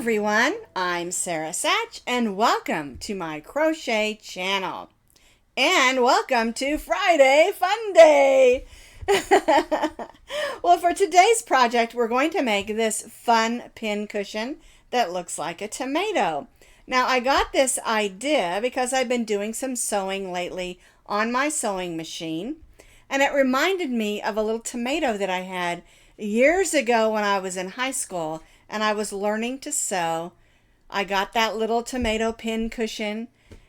everyone, I'm Sara Sach and welcome to my crochet channel. And welcome to Friday Fun Day! Well, for today's project, we're going to make this fun pin cushion that looks like a tomato. Now, I got this idea because I've been doing some sewing lately on my sewing machine, and it reminded me of a little tomato that I had years ago when I was in high school and I was learning to sew. I got that little tomato pin cushion,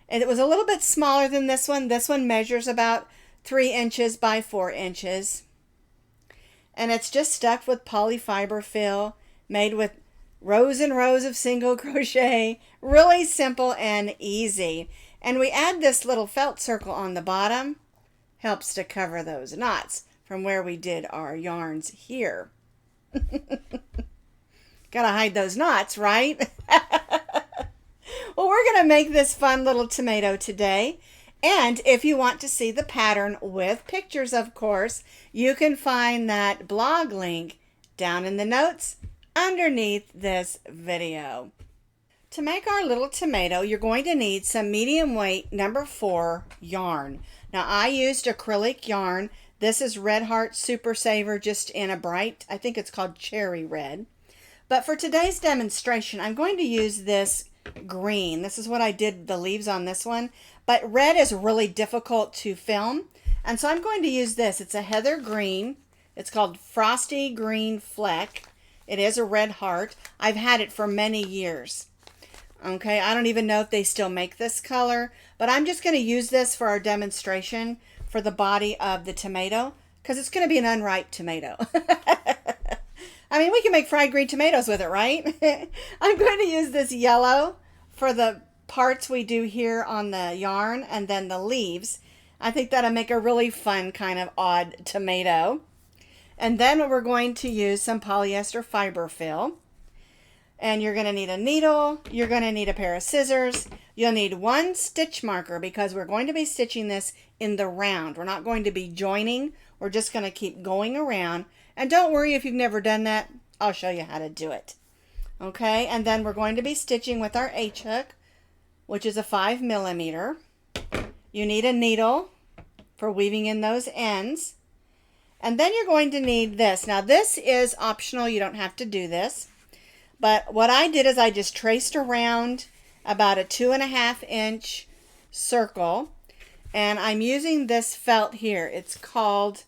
and it was a little bit smaller than this one. This one measures about 3 inches by 4 inches. And it's just stuffed with polyfiber fill, made with rows and rows of single crochet. Really simple and easy. And we add this little felt circle on the bottom. Helps to cover those knots from where we did our yarns here. Gotta hide those knots, right? Well, we're gonna make this fun little tomato today. And if you want to see the pattern with pictures, of course, you can find that blog link down in the notes underneath this video. To make our little tomato, you're going to need some medium weight number 4 yarn. Now, I used acrylic yarn. This is Red Heart Super Saver, just in a bright, I think it's called cherry red. But for today's demonstration, I'm going to use this green. This is what I did the leaves on this one. But red is really difficult to film, and so I'm going to use this. It's a heather green. It's called Frosty Green Fleck. It is a red heart. I've had it for many years. Okay, I don't even know if they still make this color, but I'm just going to use this for our demonstration for the body of the tomato, because it's going to be an unripe tomato. I mean, we can make fried green tomatoes with it, right? I'm going to use this yellow for the parts we do here on the yarn, and then the leaves. I think that'll make a really fun kind of odd tomato. And then we're going to use some polyester fiber fill. And you're going to need a needle, you're going to need a pair of scissors, you'll need 1 stitch marker because we're going to be stitching this in the round. We're not going to be joining, we're just going to keep going around. And don't worry if you've never done that, I'll show you how to do it. Okay, and then we're going to be stitching with our H-hook, which is a 5mm. You need a needle for weaving in those ends. And then you're going to need this. Now this is optional, you don't have to do this. But what I did is I just traced around about a 2.5 inch circle. And I'm using this felt here. It's called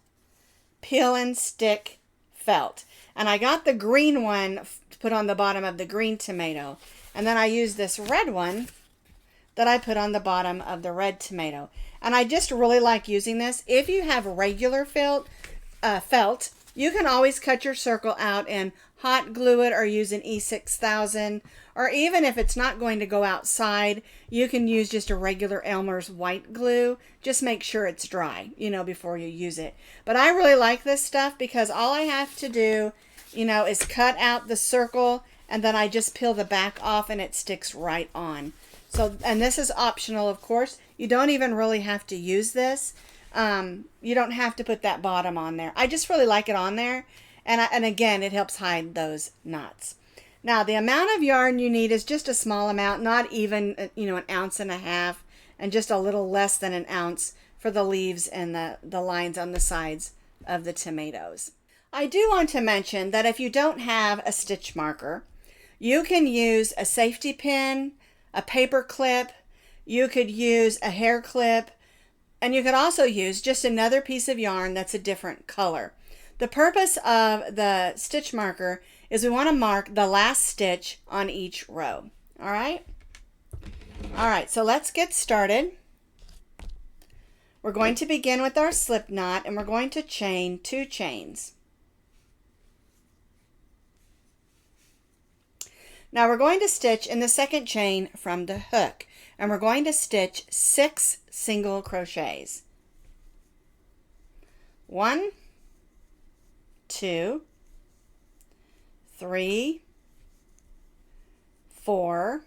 Peel and Stick Felt. And I got the green one to put on the bottom of the green tomato. And then I used this red one that I put on the bottom of the red tomato. And I just really like using this. If you have regular felt, you can always cut your circle out and hot glue it or use an E6000, or even if it's not going to go outside, you can use just a regular Elmer's white glue. Just make sure it's dry, before you use it. But I really like this stuff because all I have to do, is cut out the circle, and then I just peel the back off and it sticks right on. So, and this is optional, of course. You don't even really have to use this. You don't have to put that bottom on there. I just really like it on there. And again, it helps hide those knots. Now, the amount of yarn you need is just a small amount, not even, an 1.5 ounces, and just a little less than an ounce for the leaves and the lines on the sides of the tomatoes. I do want to mention that if you don't have a stitch marker, you can use a safety pin, a paper clip, you could use a hair clip, and you could also use just another piece of yarn that's a different color. The purpose of the stitch marker is we want to mark the last stitch on each row. All right? All right, so let's get started. We're going to begin with our slip knot, and we're going to chain 2 chains. Now we're going to stitch in the second chain from the hook, and we're going to stitch 6 single crochets. 1, 2, 3, 4,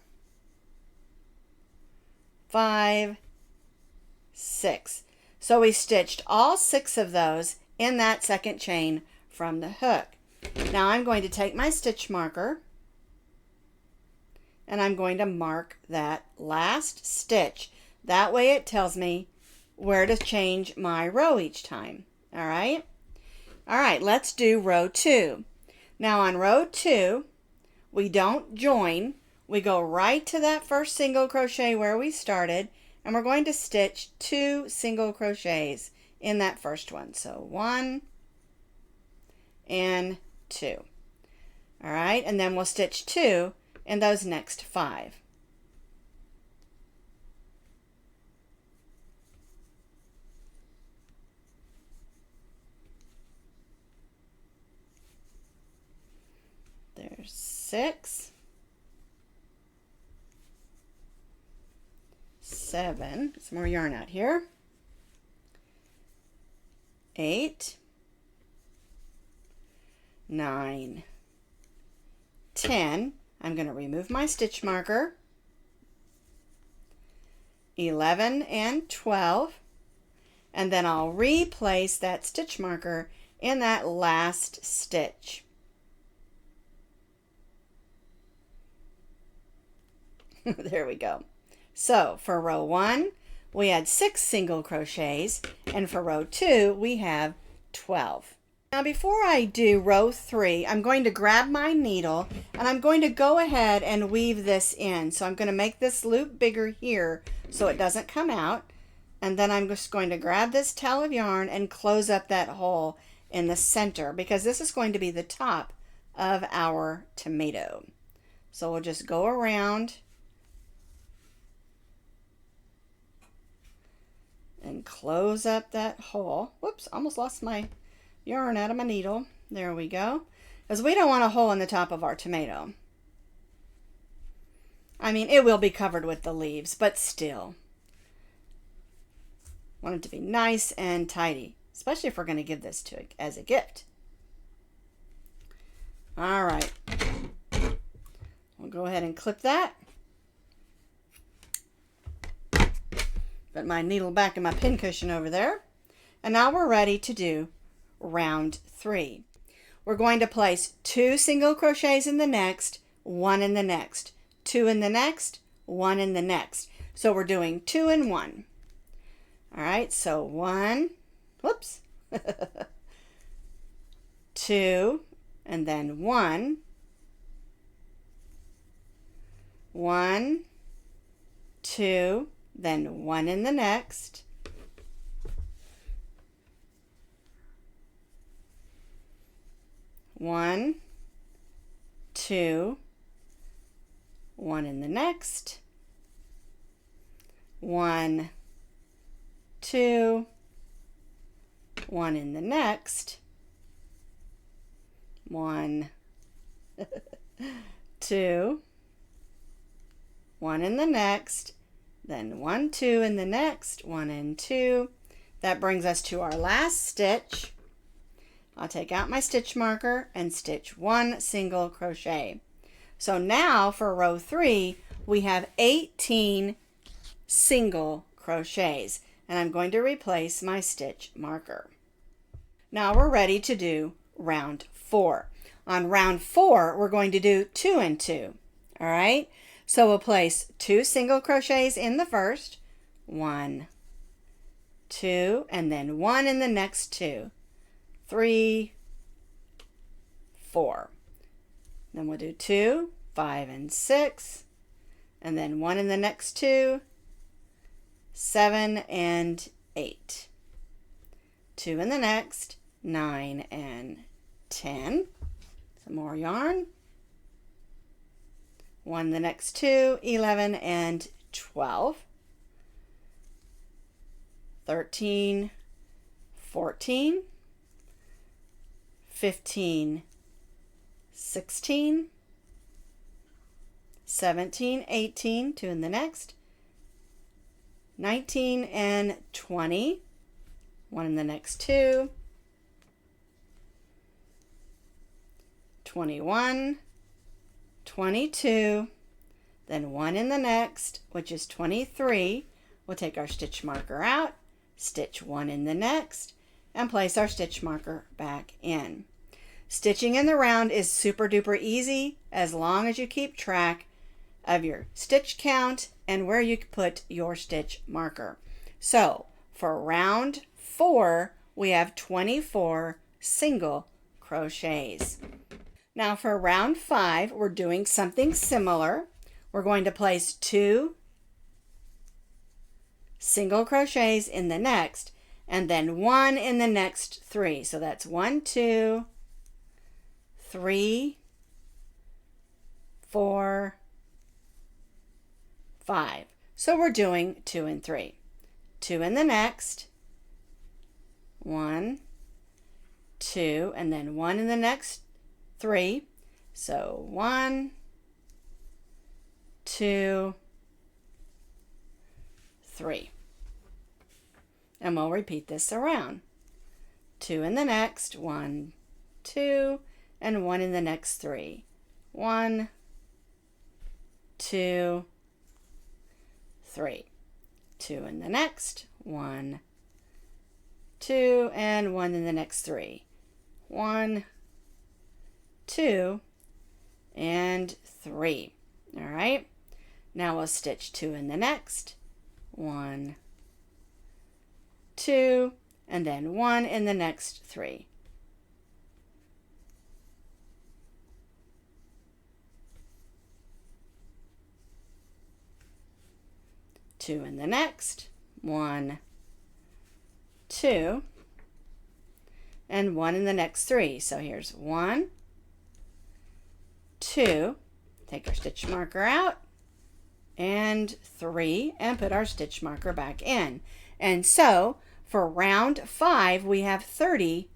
5, 6. So we stitched all 6 of those in that second chain from the hook. Now I'm going to take my stitch marker and I'm going to mark that last stitch. That way it tells me where to change my row each time. All right? All right, let's do row 2. Now on row 2, we don't join. We go right to that first single crochet where we started, and we're going to stitch 2 single crochets in that first one. So 1 and 2. All right, and then we'll stitch 2 in those next 5. There's 6, 7, get some more yarn out here, 8, 9, 10. I'm going to remove my stitch marker. 11 and 12. And then I'll replace that stitch marker in that last stitch. There we go. So for row 1, we had 6 single crochets, and for row 2, we have 12. Now before I do row 3, I'm going to grab my needle and I'm going to go ahead and weave this in. So I'm going to make this loop bigger here so it doesn't come out. And then I'm just going to grab this tail of yarn and close up that hole in the center, because this is going to be the top of our tomato. So we'll just go around and close up that hole. Whoops, almost lost my yarn out of my needle. There we go. Because we don't want a hole in the top of our tomato. I mean, it will be covered with the leaves, but still. Want it to be nice and tidy, especially if we're going to give this to as a gift. All right. We'll go ahead and clip that. Put my needle back in my pin cushion over there. And now we're ready to do round 3. We're going to place 2 single crochets in the next, 1 in the next, 2 in the next, 1 in the next. So we're doing 2 and 1. All right, so 1, whoops, 2, and then 1, 1, 2, then 1 in the next, 1, 2, 1 in the next, 1, 2, 1 in the next, 1, 2, 1 in the next, then 1, 2 in the next, 1 and 2. That brings us to our last stitch. I'll take out my stitch marker and stitch 1 single crochet. So now for row 3, we have 18 single crochets, and I'm going to replace my stitch marker. Now we're ready to do round 4. On round 4, we're going to do 2 and 2. All right, so we'll place 2 single crochets in the first, 1, 2, and then 1 in the next 2, 3, 4. Then we'll do 2, 5, and 6, and then 1 in the next 2, 7 and 8. 2 in the next, 9 and 10. Some more yarn. 1 the next 2, 11 and 12. 13, 14, 15, 16, 17, 18, 2 in the next, 19 and 20, 1 in the next 2, 21, 22, then 1 in the next, which is 23. We'll take our stitch marker out, stitch 1 in the next, and place our stitch marker back in. Stitching in the round is super duper easy as long as you keep track of your stitch count and where you put your stitch marker. So for round 4, we have 24 single crochets. Now for round 5, we're doing something similar. We're going to place 2 single crochets in the next, and then 1 in the next 3. So that's 1, 2, 3, 4, 5. So we're doing 2 and 3. 2 in the next, 1, 2, and then 1 in the next 3. So 1, 2, 3. And we'll repeat this around. 2 in the next, 1, 2, and 1 in the next 3. 1, 2, 3. 2 in the next, 1, 2, and 1 in the next 3. 1, 2, and 3. All right. Now we'll stitch 2 in the next, 1, 2, and then 1 in the next 3. 2 in the next, 1, 2, and 1 in the next 3. So here's 1, 2, take our stitch marker out, and 3, and put our stitch marker back in. And so for round 5, we have 30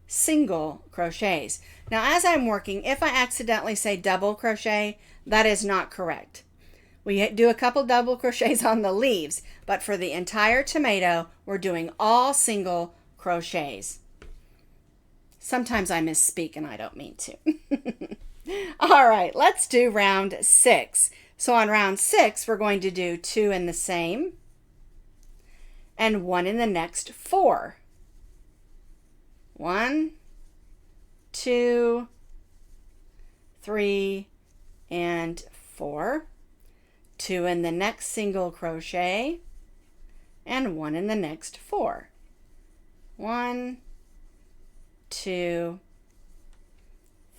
single crochets. Now as I'm working, if I accidentally say double crochet, that is not correct. We do a couple double crochets on the leaves, but for the entire tomato, we're doing all single crochets. Sometimes I misspeak and I don't mean to. All right, let's do round 6. So on round 6, we're going to do 2 in the same and 1 in the next 4. 1, 2, 3, and 4. 2 in the next single crochet, and 1 in the next 4. 1, 2,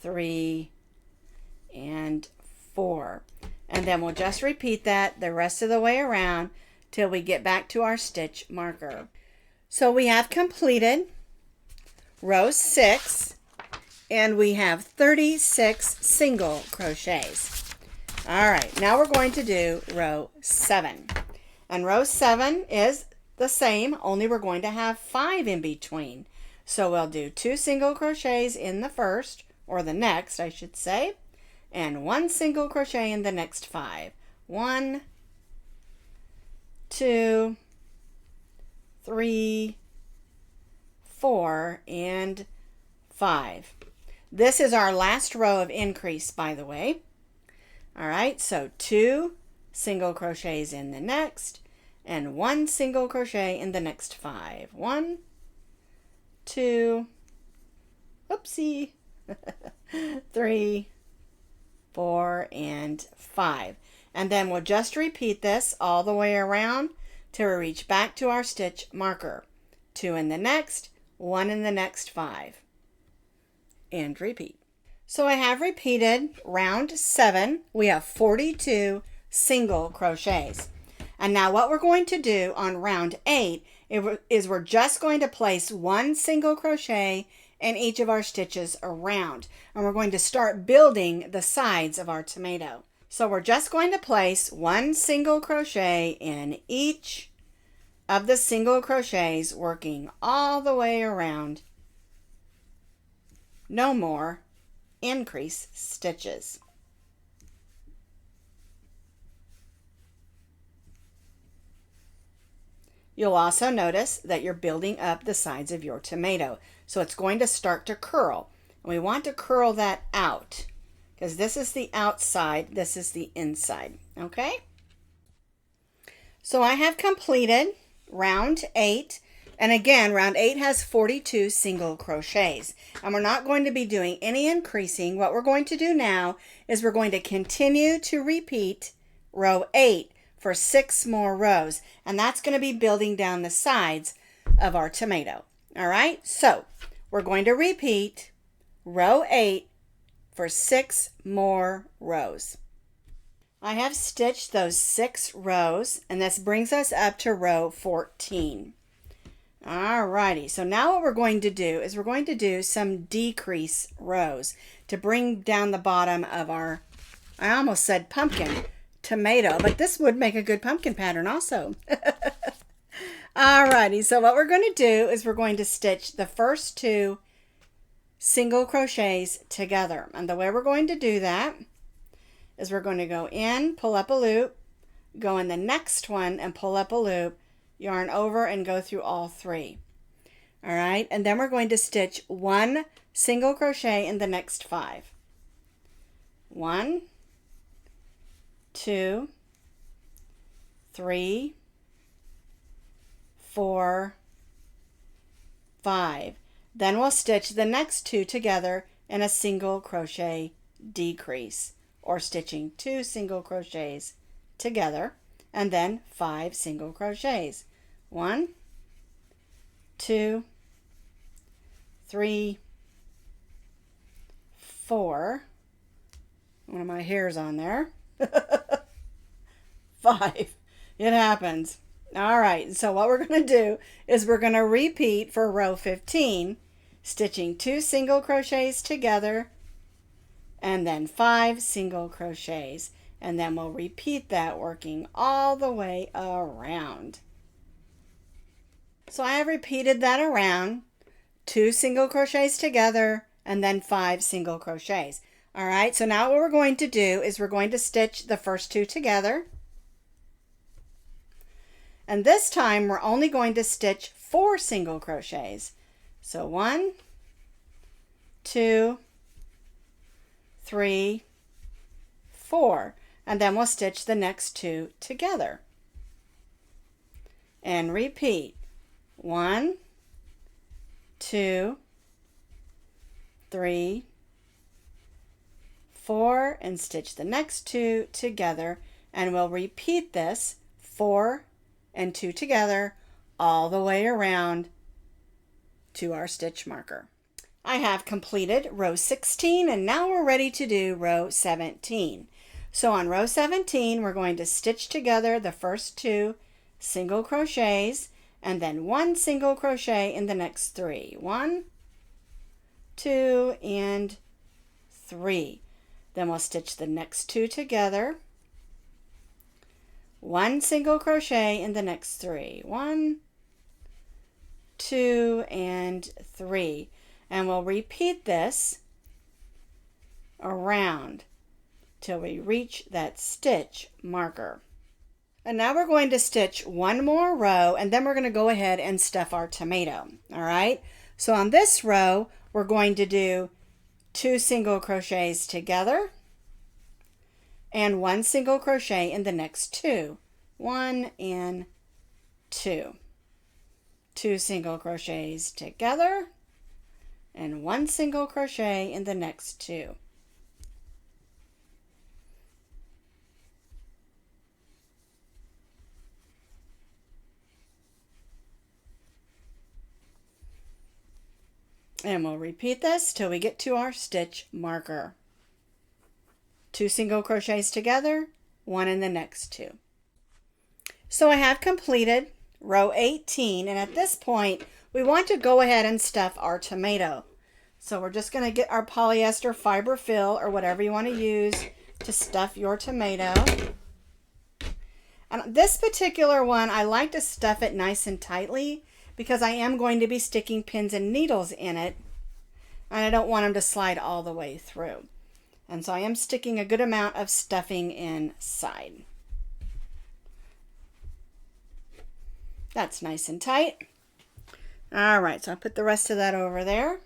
3, and 4. And then we'll just repeat that the rest of the way around till we get back to our stitch marker. So we have completed row 6, and we have 36 single crochets. All right, now we're going to do row 7. And row 7 is the same, only we're going to have 5 in between. So we'll do 2 single crochets in the first, or the next, I should say, and 1 single crochet in the next 5. 1, 2, 3, 4, and 5. This is our last row of increase, by the way. All right, so 2 single crochets in the next, and 1 single crochet in the next 5. 1, 2, oopsie, 3, 4, and 5. And then we'll just repeat this all the way around till we reach back to our stitch marker. 2 in the next, 1 in the next 5. And repeat. So I have repeated round 7. We have 42 single crochets. And now what we're going to do on round 8 is we're just going to place 1 single crochet in each of our stitches around. And we're going to start building the sides of our tomato. So we're just going to place 1 single crochet in each of the single crochets, working all the way around. No more increase stitches. You'll also notice that you're building up the sides of your tomato. So it's going to start to curl. And we want to curl that out because this is the outside, this is the inside. Okay? So I have completed round 8, And again, round 8 has 42 single crochets. And we're not going to be doing any increasing. What we're going to do now is we're going to continue to repeat row 8 for 6 more rows. And that's going to be building down the sides of our tomato. All right, so we're going to repeat row 8 for 6 more rows. I have stitched those 6 rows, and this brings us up to row 14. Alrighty, so now what we're going to do is we're going to do some decrease rows to bring down the bottom of our, I almost said pumpkin, tomato, but this would make a good pumpkin pattern also. Alrighty, so what we're going to do is we're going to stitch the first 2 single crochets together. And the way we're going to do that is we're going to go in, pull up a loop, go in the next one and pull up a loop, yarn over and go through all 3. All right, and then we're going to stitch 1 single crochet in the next 5. 1, 2, 3, 4, 5. Then we'll stitch the next 2 together in a single crochet decrease, or stitching 2 single crochets together, and then 5 single crochets. 1, 2, 3, 4. One of my hairs on there. 5. It happens. All right, so what we're going to do is we're going to repeat for row 15, stitching 2 single crochets together, and then 5 single crochets. And then we'll repeat that, working all the way around. So I have repeated that around, 2 single crochets together, and then 5 single crochets. All right, so now what we're going to do is we're going to stitch the first 2 together. And this time we're only going to stitch 4 single crochets. So 1, 2, 3, 4. And then we'll stitch the next 2 together. And repeat. 1, 2, 3, 4, and stitch the next 2 together. And we'll repeat this 4 and 2 together all the way around to our stitch marker. I have completed row 16, and now we're ready to do row 17. So on row 17, we're going to stitch together the first 2 single crochets and then 1 single crochet in the next 3. 1, 2, and 3. Then we'll stitch the next 2 together. 1 single crochet in the next 3. 1, 2, and 3. And we'll repeat this around till we reach that stitch marker. And now we're going to stitch 1 more row, and then we're going to go ahead and stuff our tomato. All right, so on this row we're going to do 2 single crochets together and 1 single crochet in the next 2. 1 and 2. 2 single crochets together and 1 single crochet in the next 2. And we'll repeat this till we get to our stitch marker. 2 single crochets together, 1 in the next 2. So I have completed row 18, and at this point we want to go ahead and stuff our tomato. So we're just going to get our polyester fiber fill, or whatever you want to use to stuff your tomato. And this particular one, I like to stuff it nice and tightly because I am going to be sticking pins and needles in it, and I don't want them to slide all the way through. And so I am sticking a good amount of stuffing inside. That's nice and tight. All right, so I'll put the rest of that over there.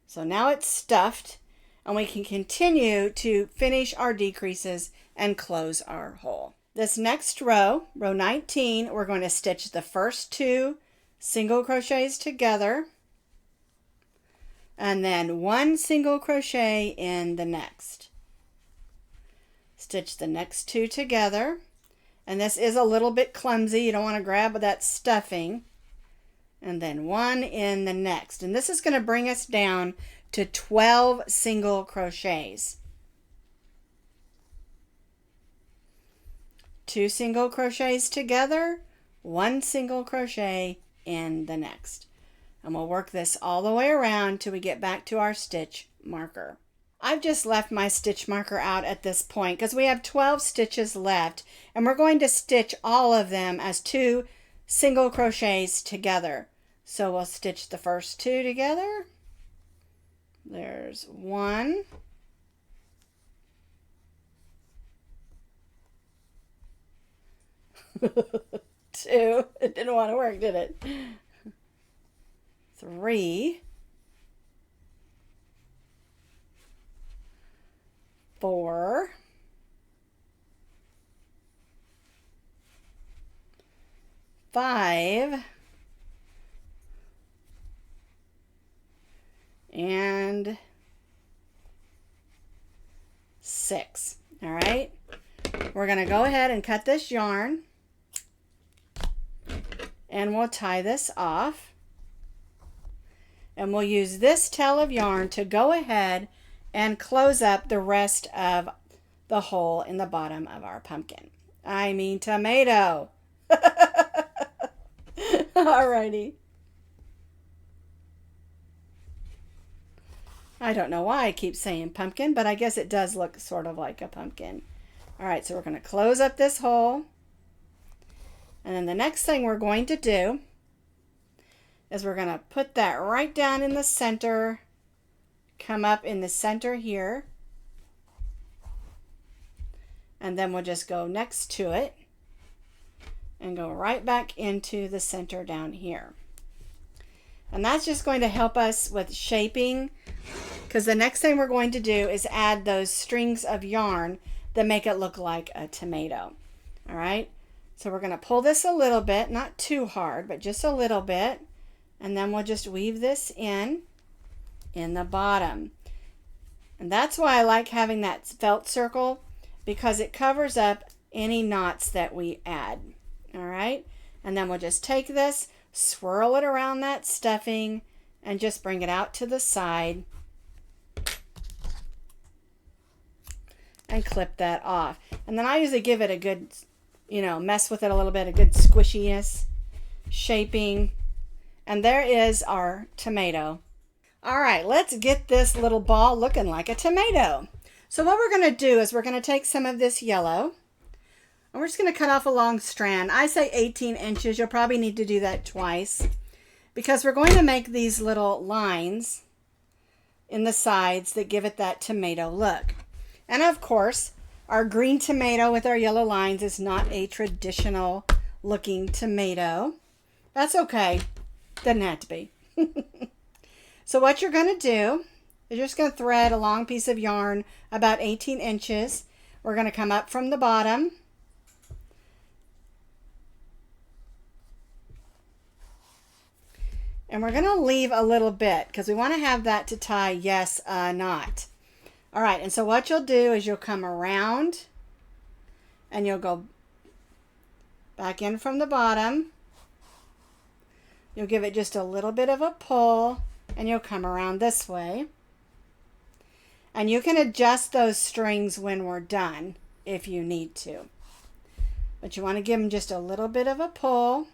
So now it's stuffed, and we can continue to finish our decreases and close our hole. This next row, row 19, we're going to stitch the first 2 single crochets together and then 1 single crochet in the next. Stitch the next 2 together, and this is a little bit clumsy. You don't want to grab that stuffing. And then 1 in the next. And this is going to bring us down to 12 single crochets. 2 single crochets together, 1 single crochet in the next. And we'll work this all the way around till we get back to our stitch marker. I've just left my stitch marker out at this point because we have 12 stitches left, and we're going to stitch all of them as 2 single crochets together. So we'll stitch the first 2 together. There's 1. Two. It didn't want to work, did it? 3. 4. 5. And 6. All right. We're going to go ahead and cut this yarn. And we'll tie this off. And we'll use this tail of yarn to go ahead and close up the rest of the hole in the bottom of our pumpkin. I mean tomato. Alrighty. I don't know why I keep saying pumpkin, but I guess it does look sort of like a pumpkin. Alright, so we're going to close up this hole. And then the next thing we're going to do is we're going to put that right down in the center, come up in the center here, and then we'll just go next to it and go right back into the center down here. And that's just going to help us with shaping, because the next thing we're going to do is add those strings of yarn that make it look like a tomato. All right, so we're going to pull this a little bit, not too hard, but just a little bit, and then we'll just weave this in the bottom. And that's why I like having that felt circle, because it covers up any knots that we add. All right, and then we'll just take this, swirl it around that stuffing, and just bring it out to the side and clip that off. And then I usually give it a good, mess with it a little bit, a good squishiness, shaping. And there is our tomato. All right, let's get this little ball looking like a tomato. So what we're going to do is we're going to take some of this yellow, and we're just going to cut off a long strand. I say 18 inches. You'll probably need to do that twice, because we're going to make these little lines in the sides that give it that tomato look. And of course, our green tomato with our yellow lines is not a traditional looking tomato. That's okay. Doesn't have to be. So what you're going to do is you're just going to thread a long piece of yarn about 18 inches. We're going to come up from the bottom. And we're going to leave a little bit because we want to have that to tie yes, knot. All right, and so what you'll do is you'll come around and you'll go back in from the bottom. You'll give it just a little bit of a pull, and you'll come around this way. And you can adjust those strings when we're done if you need to. But you want to give them just a little bit of a pull.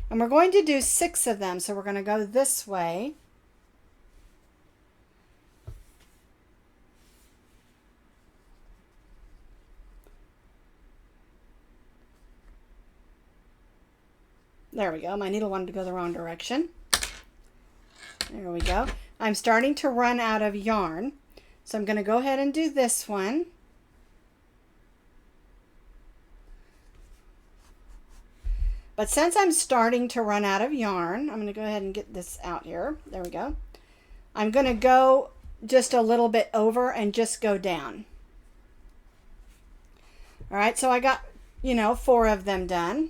And we're going to do 6 of them, so we're going to go this way. There we go. My needle wanted to go the wrong direction. There we go. I'm starting to run out of yarn, so I'm going to go ahead and do this one. But since I'm starting to run out of yarn, I'm going to go ahead and get this out here. There we go. I'm going to go just a little bit over and just go down. All right, so I got, 4 of them done.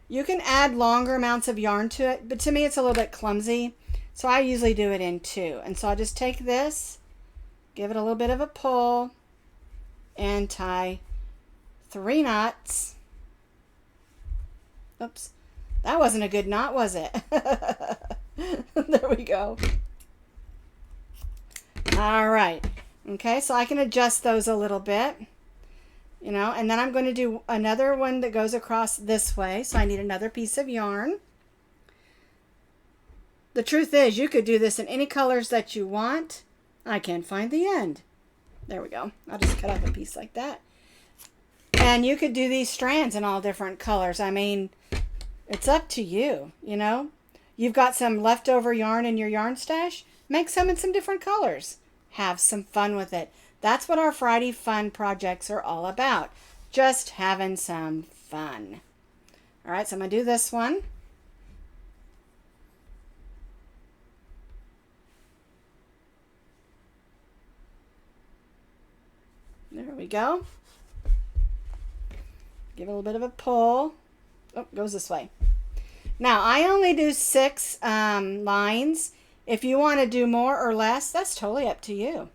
You can add longer amounts of yarn to it, but to me it's a little bit clumsy, so I usually do it in 2. And so I'll just take this, give it a little bit of a pull, and tie 3 knots. Oops, that wasn't a good knot, was it? There we go. All right. Okay, so I can adjust those a little bit. And then I'm going to do another one that goes across this way. So I need another piece of yarn. The truth is, you could do this in any colors that you want. I can't find the end. There we go. I'll just cut off a piece like that. And you could do these strands in all different colors. I mean, it's up to you, You've got some leftover yarn in your yarn stash. Make some in some different colors. Have some fun with it. That's what our Friday fun projects are all about. Just having some fun. All right, so I'm going to do this one. There we go. Give it a little bit of a pull. Oh, it goes this way. Now, I only do 6 lines. If you want to do more or less, that's totally up to you.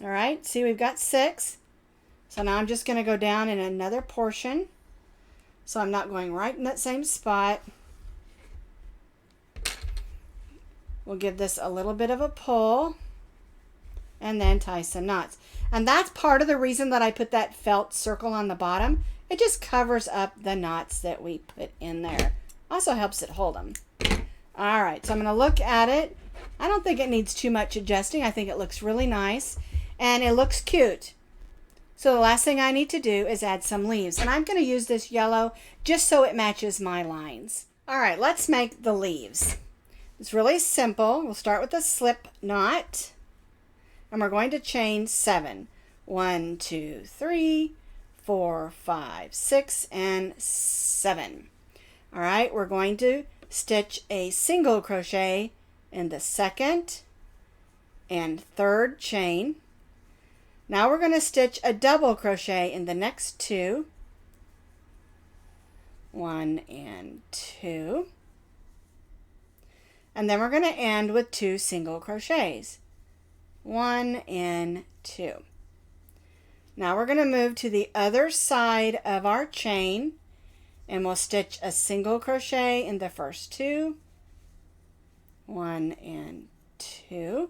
All right, see, we've got 6. So now I'm just going to go down in another portion. So I'm not going right in that same spot. We'll give this a little bit of a pull and then tie some knots. And that's part of the reason that I put that felt circle on the bottom. It just covers up the knots that we put in there. Also helps it hold them. All right, so I'm going to look at it. I don't think it needs too much adjusting. I think it looks really nice and it looks cute. So the last thing I need to do is add some leaves. And I'm going to use this yellow just so it matches my lines. All right, let's make the leaves. It's really simple. We'll start with a slip knot. And we're going to chain 7. 1, 2, 3, 4, 5, 6, and 7. All right, we're going to stitch a single crochet in the 2nd and 3rd chain. Now we're going to stitch a double crochet in the next 2. 1 and 2. And then we're going to end with 2 single crochets. 1 and 2. Now we're going to move to the other side of our chain and we'll stitch a single crochet in the first 2. 1 and 2.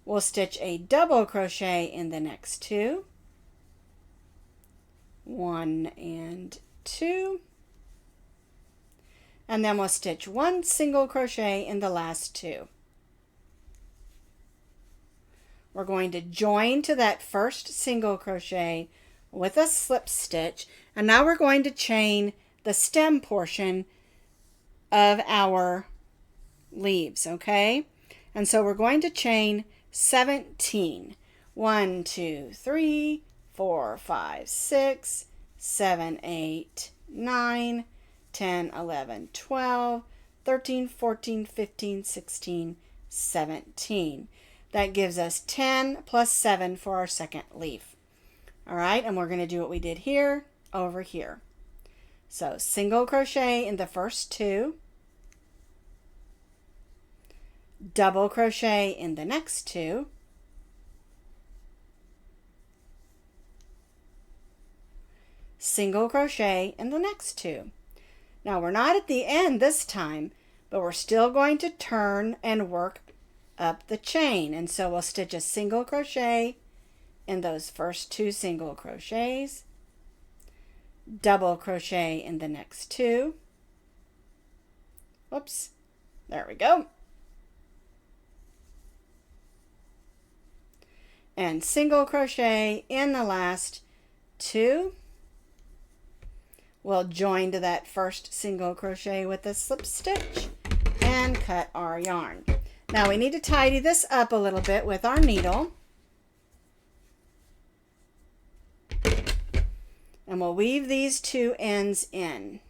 We'll stitch a double crochet in the next 2. 1 and 2. And then we'll stitch 1 single crochet in the last 2. We're going to join to that first single crochet with a slip stitch, and now we're going to chain the stem portion of our leaves, okay? And so we're going to chain 17. 1, 2, 3, 4, 5, 6, 7, 8, 9, 10, 11, 12, 13, 14, 15, 16, 17. That gives us 10 plus 7 for our second leaf. All right, and we're going to do what we did here over here. So single crochet in the first 2, double crochet in the next 2, single crochet in the next 2. Now we're not at the end this time, but we're still going to turn and work up the chain, and so we'll stitch a single crochet in those first 2 single crochets, double crochet in the next 2. Whoops, there we go. And single crochet in the last 2. We'll join to that first single crochet with a slip stitch and cut our yarn. Now we need to tidy this up a little bit with our needle. And we'll weave these 2 ends in.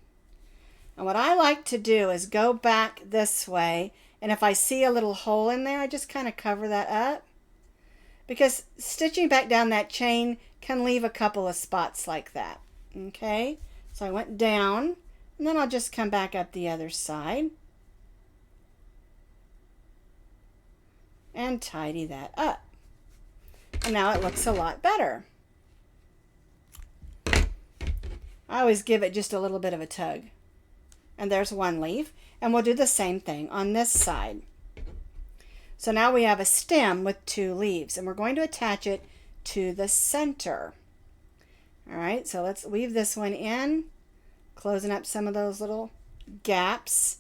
And what I like to do is go back this way And if I see a little hole in there, I just kind of cover that up. Because stitching back down that chain can leave a couple of spots like that. Okay, so I went down, and then I'll just come back up the other side and tidy that up. And now it looks a lot better. I always give it just a little bit of a tug. And there's one leaf, and we'll do the same thing on this side. So now we have a stem with 2 leaves, and we're going to attach it to the center. All right, so let's weave this one in, closing up some of those little gaps.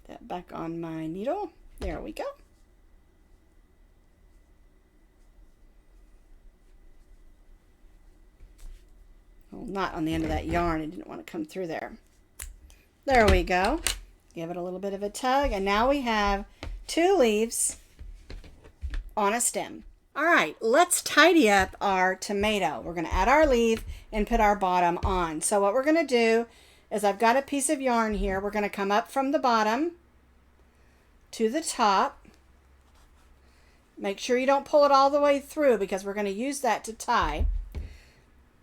That back on my needle. There we go. Well, not on the end of that yarn. I didn't want to come through there. There we go. Give it a little bit of a tug, and now we have 2 leaves on a stem. All right, let's tidy up our tomato. We're going to add our leaf and put our bottom on. So what we're going to do is I've got a piece of yarn here. We're going to come up from the bottom to the top. Make sure you don't pull it all the way through because we're going to use that to tie.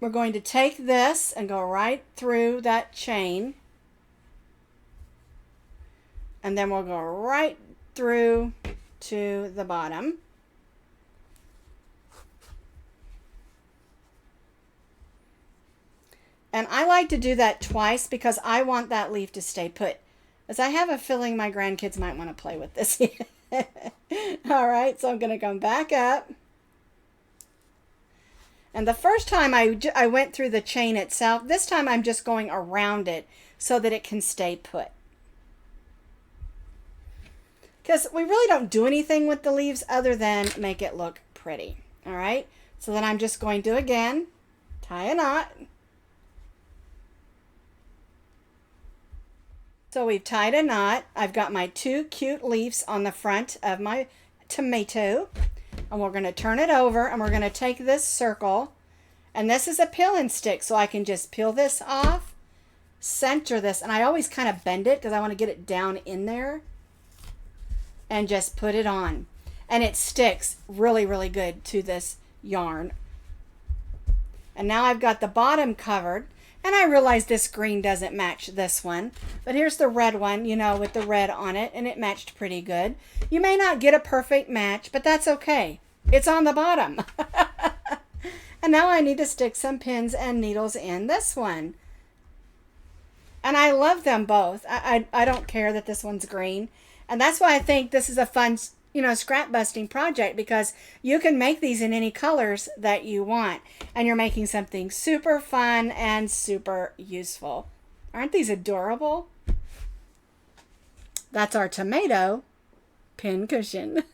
We're going to take this and go right through that chain. And then we'll go right through to the bottom. And I like to do that twice because I want that leaf to stay put. As I have a feeling my grandkids might want to play with this. All right, so I'm going to come back up. And the first time I went through the chain itself, this time I'm just going around it so that it can stay put. Because we really don't do anything with the leaves other than make it look pretty. All right, so then I'm just going to, again, tie a knot. So we've tied a knot. I've got my 2 cute leaves on the front of my tomato. And we're going to turn it over, and we're going to take this circle. And this is a peel and stick, so I can just peel this off, center this, and I always kind of bend it because I want to get it down in there. And just put it on. And it sticks really, really good to this yarn. And now I've got the bottom covered. And I realize this green doesn't match this one. But here's the red one, you know, with the red on it. And it matched pretty good. You may not get a perfect match, but that's okay. It's on the bottom. And now I need to stick some pins and needles in this one. And I love them both. I don't care that this one's green. And that's why I think this is a fun, you know, scrap busting project, because you can make these in any colors that you want. And you're making something super fun and super useful. Aren't these adorable? That's our tomato pin cushion.